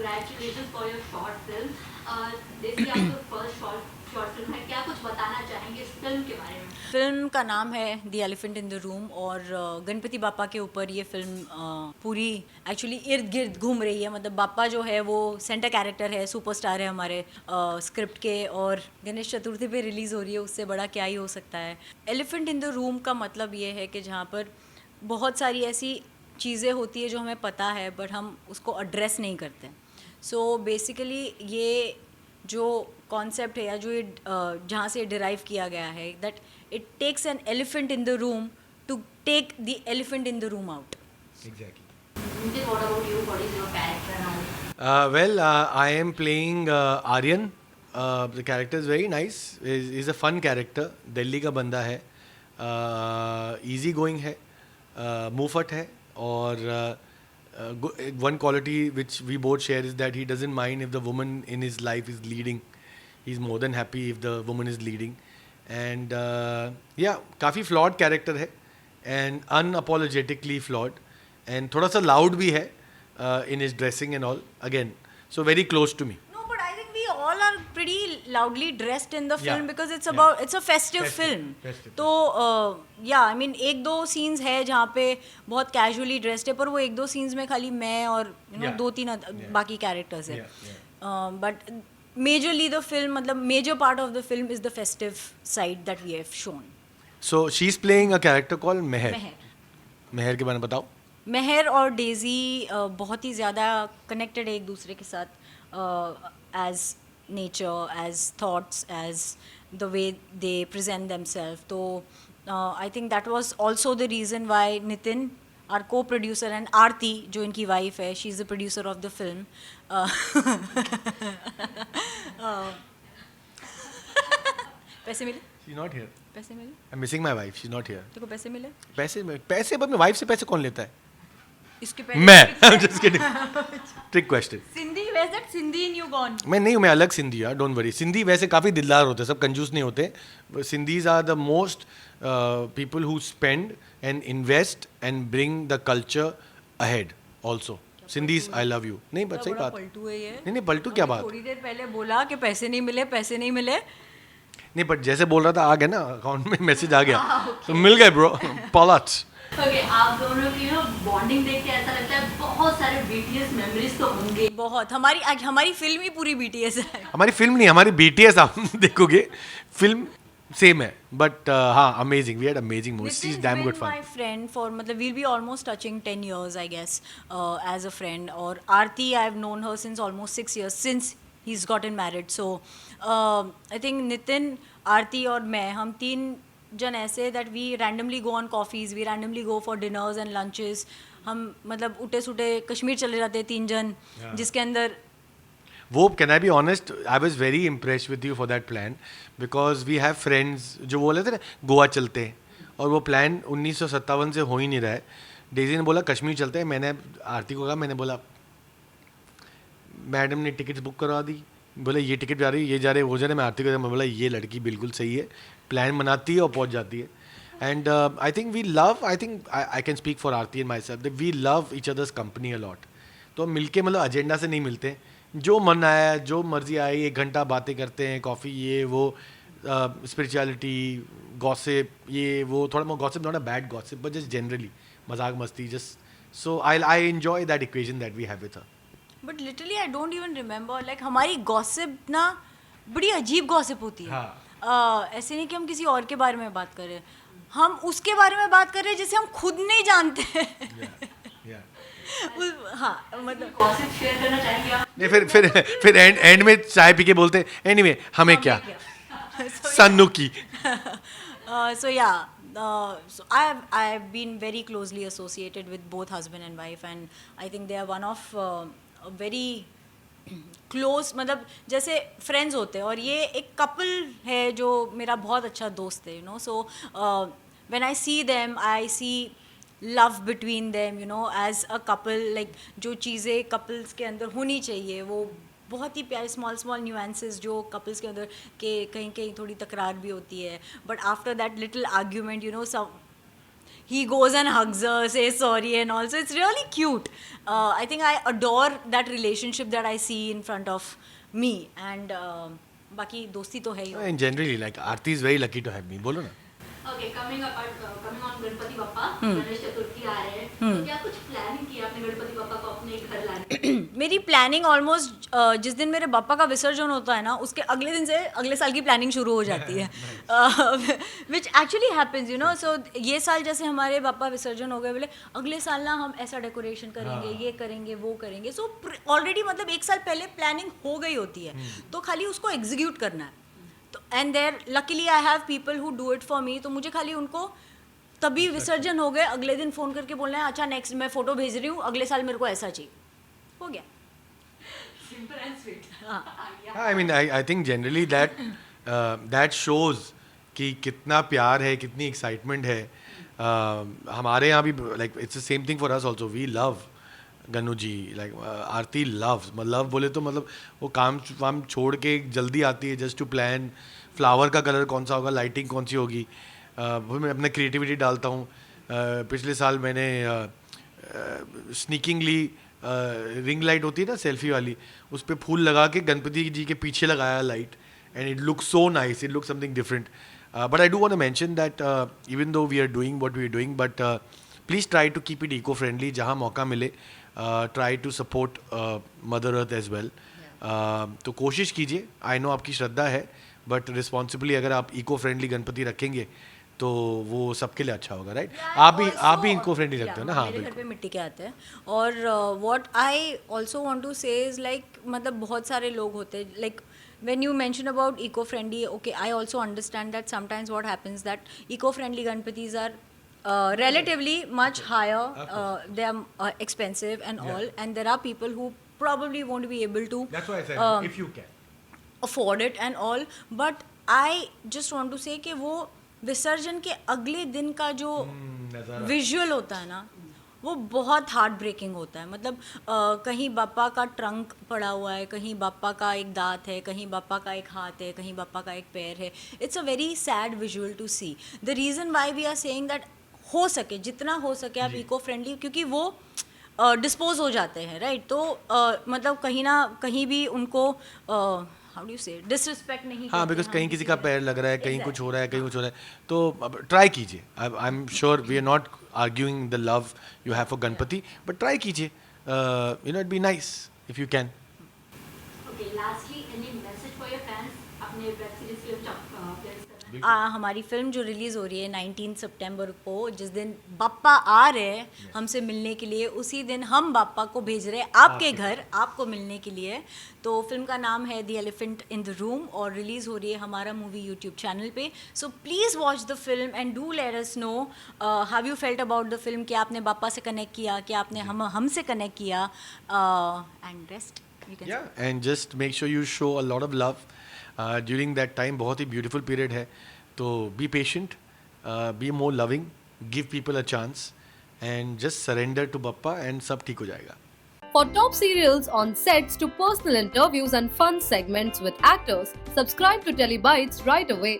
congratulations for your short film. देखिए आपका first short film है, क्या कुछ बताना चाहेंगे इस फिल्म के बारे में? फिल्म का नाम है the elephant in the room और गणपति बापा के ऊपर ये फिल्म पूरी एक्चुअली इर्द गिर्द घूम रही है. मतलब बापा जो है वो सेंटर कैरेक्टर है, सुपरस्टार है हमारे स्क्रिप्ट के, और गणेश चतुर्थी पे रिलीज़ हो रही है, उससे बड़ा क्या ही हो सकता है. एलिफेंट इन द रूम का मतलब ये है कि जहाँ पर बहुत सारी ऐसी चीज़ें होती है जो हमें पता है बट हम उसको एड्रेस नहीं करते. सो बेसिकली ये जो कॉन्सेप्ट है या जो ये जहाँ से डिराइव किया गया है, that it takes an elephant in the room to take the elephant in the room out. Exactly. Nitin, what about you? What is your character now? I am playing Aryan. The character is very nice. He's a fun character. Delhi का बंदा है, easy going है, मुफट है, और one quality which we both share is that he doesn't mind if the woman in his life is leading. He's more than happy if the woman is leading. And yeah, काफ़ी flawed character है and unapologetically flawed, and थोड़ा सा loud भी है in his dressing and all. Again, so very close to me. No, but I think we all are pretty loudly dressed in the film Yeah. because it's Yeah. about it's a festive Festive, film. festive. तो yeah, I mean एक दो scenes है जहाँ पे बहुत casually dressed है, पर वो एक दो scenes में खाली मैं और Yeah. दो तीन बाकी characters है. Yeah. But majorly the film, मतलब major part of the film is the festive side that we have shown. So she's playing a character called Meher. मेहर मेहर के बारे में बताओ. मेहर और डेजी बहुत ही ज़्यादा कनेक्टेड है एक दूसरे के साथ, as nature, as thoughts, as the way they present themselves. तो I think that was also the reason why Nitin, our co producer, and Aarti जो इनकी वाइफ है, she is the producer of the film. पैसे मिले? She's not here. पैसे मिले? I'm missing my wife. She's not here. देखो पैसे मिले पैसे पर वाइफ से पैसे कौन लेता है? इसके मैं. I'm just kidding. Trick question. Sindhi, where's that Sindhi in you gone? मैं अलग सिंधी यार, डोंट वरी. सिंधी वैसे काफ़ी दिलदार होते हैं, सब कंजूस नहीं होते. Sindhis are the most people who spend and invest and bring the culture ahead also. Sindhis, I love you. नहीं बट सही बात. पलटू है ये. नहीं पलटू क्या बात. थोड़ी देर पहले बोला कि पैसे नहीं मिले, पैसे नहीं मिले. नहीं बट जैसे बोल रहा था आ गया ना, अकाउंट में मैसेज आ गया, तो मिल गए ब्रो. पॉलट्स. Okay, आप दोनों की बॉन्डिंग देख के ऐसा लगता है बहुत सारे BTS मेमोरीज तो होंगे. बहुत. हमारी फिल्म ही पूरी BTS है. हमारी फिल्म नहीं, हमारी BTS आप देखोगे. फिल्म सेम है बट हाँ, amazing. We had amazing movie. She is damn good fun. My friend for, मतलब we'll be almost touching 10 years I guess as a friend. और आरती, I have known her since almost 6 years since he's gotten married. So I think Nitin, आरती और मैं, हम तीन जन ऐसे that we randomly go on coffees, we randomly go for dinners and lunches. हम मतलब उठे सुटे कश्मीर चले जाते हैं तीन जन, जिसके अंदर वो, can I be honest, I was very impress with you for that plan, because we have friends जो बोले थे ना गोवा चलते हैं, और वो प्लान 1957 से हो ही नहीं रहा है. डेजी ने बोला कश्मीर चलते हैं, मैंने आरती को कहा, मैंने बोला मैडम ने टिकट्स बुक करवा दी, बोले ये टिकट जा रही है, ये जा रहे, वो जा रहे. मैं आरती को मैं बोला ये लड़की बिल्कुल सही है, प्लान बनाती है और पहुंच जाती है. And I think we love, I think I can speak for Aarti and myself that we love each other's company a lot. तो हम मिलके, मतलब एजेंडा से नहीं मिलते, जो मन आया, जो मर्जी आई, 1 घंटा बातें करते हैं, कॉफ़ी, ये वो, स्पिरिचुअलिटी, गॉसिप, ये वो, थोड़ा more gossip, not a bad gossip but just generally मजाक मस्ती, just. So I enjoy that equation that we have with her. But literally I don't even remember, like हमारी गॉसिप ना बड़ी अजीब गॉसिप होती है. हाँ. ऐसे नहीं कि हम किसी और के बारे में बात कर रहे हैं, हम उसके बारे में बात कर रहे हैं जिसे हम खुद नहीं जानते. हाँ, मतलब गॉसिप शेयर करना चाहेंगे आप? नहीं, फिर एंड में चाय पी के बोलते हैं एनीवे हमें क्या सन्नू की. So yeah, so I have been very closely associated with both husband and wife, and I think they are one of a very close, मतलब जैसे friends होते हैं, और ये एक couple है जो मेरा बहुत अच्छा दोस्त है, you know. So when I see them, I see love between them, you know, as a couple. like जो चीज़ें couples के अंदर होनी चाहिए, वो बहुत ही प्यारे स्मॉल न्यूएंसेस जो कपल्स के अंदर के कहीं कहीं थोड़ी तकरार भी होती है, but after that little argument, you know, सब he goes and hugs her, says sorry and all. So it's really cute. I think I adore that relationship that I see in front of me. And बाकी दोस्ती तो है ही. And generally, like Aarti is very lucky to have me. बोलो ना. Okay, coming on Ganpati Bappa, Ganesh Chaturthi आ रहे हैं, तो क्या कुछ प्लानिंग किया आपने गणपति बप्पा को अपने घर लाने की? मेरी प्लानिंग ऑलमोस्ट जिस दिन मेरे पापा का विसर्जन होता है ना, उसके अगले दिन से अगले साल की प्लानिंग शुरू हो जाती है, which actually happens, you know. So ये साल जैसे हमारे पापा विसर्जन हो गए, बोले अगले साल ना हम ऐसा डेकोरेशन करेंगे, ये करेंगे, वो करेंगे. सो ऑलरेडी मतलब एक साल पहले प्लानिंग हो गई होती है, तो खाली उसको एग्जीक्यूट करना है. तो and there luckily I have people who do it for me. तो मुझे खाली उनको तभी विसर्जन हो गए अगले दिन फ़ोन करके बोलना है, अच्छा नेक्स्ट मैं फ़ोटो भेज रही हूँ, अगले साल मेरे को ऐसा चाहिए. हो गया. Simple and sweet. I mean, I think generally that shows कि कितना प्यार है, कितनी एक्साइटमेंट है. हमारे यहाँ भी like it's the same thing for us also. We love Gannu ji, like Aarti loves. Love बोले तो मतलब वो काम वाम छोड़ के जल्दी आती है जस्ट टू प्लान फ्लावर का कलर कौन सा होगा, लाइटिंग कौन सी होगी. वो मैं अपना क्रिएटिविटी डालता हूँ. पिछले साल मैंने स्नीकिंगली रिंग लाइट होती है ना सेल्फी वाली, उस पर फूल लगा के गणपति जी के पीछे लगाया light, and it look so nice, it look something different. But I do want to mention that even though we are doing what we are doing, but please try to keep it eco friendly. जहाँ मौका मिले try to support mother earth as well. तो कोशिश कीजिए. I know आपकी श्रद्धा है, but responsibly अगर आप इको फ्रेंडली गणपति रखेंगे तो वो सबके लिए अच्छा होगा, राइट? आप भी इको फ्रेंडली रखते हो ना? हाँ, मेरे घर बिल्कुल. पे मिट्टी के आते हैं. और what I also want to say is like, मतलब बहुत सारे लोग होते हैं like when you mention about eco-friendly, okay, I also understand that sometimes what happens that eco-friendly Ganpatis are relatively much higher, they are expensive and all, and there are people who probably won't be able to That's why I said if you can afford it and all. But I just want to say कि वो विसर्जन के अगले दिन का जो visual होता है ना, वो बहुत हार्ट ब्रेकिंग होता है. मतलब कहीं बापा का ट्रंक पड़ा हुआ है, कहीं बापा का एक दांत है, कहीं बापा का एक हाथ है, कहीं बापा का एक पैर है. It's a very sad visual to see. The reason why we are saying that हो सके जितना हो सके आप इको फ्रेंडली, क्योंकि वो डिस्पोज हो जाते हैं, राइट? तो मतलब कहीं ना कहीं भी उनको हाउ डू यू से डिसरिस्पेक्ट नहीं. हाँ, बिकॉज कहीं किसी का पैर लग रहा है, कहीं कुछ हो रहा है, कहीं कुछ हो रहा है. तो ट्राई कीजिए. I am sure we are not arguing the love you have for Ganpati, but try कीजिए. You know, it be nice if you can. Okay, lastly, any message for your fans? अपने वेब सीरीज फिल्म प्लेस करना है. हमारी film जो release हो रही है 19 सितंबर को, जिस दिन बाप्पा आ रहे हैं हमसे मिलने के लिए, उसी दिन हम बाप्पा को भेज रहे हैं आपके घर आपको मिलने के लिए. तो फिल्म का नाम है the elephant in the room और रिलीज़ हो रही है हमारा मूवी यूट्यूब चैनल पे. So please watch the film and do let us know how you felt about the film. कि आपने बाप्पा से कनेक्ट किया, कि आपने हमसे कनेक्ट किया, and rest you can. Yeah, and just make sure you show a lot of love during that time. बहुत ही beautiful period है. तो be patient, be more loving, give people a chance, and just surrender to Bappa and सब ठीक हो जाएगा. For top serials on sets to personal interviews and fun segments with actors, subscribe to Telebytes right away.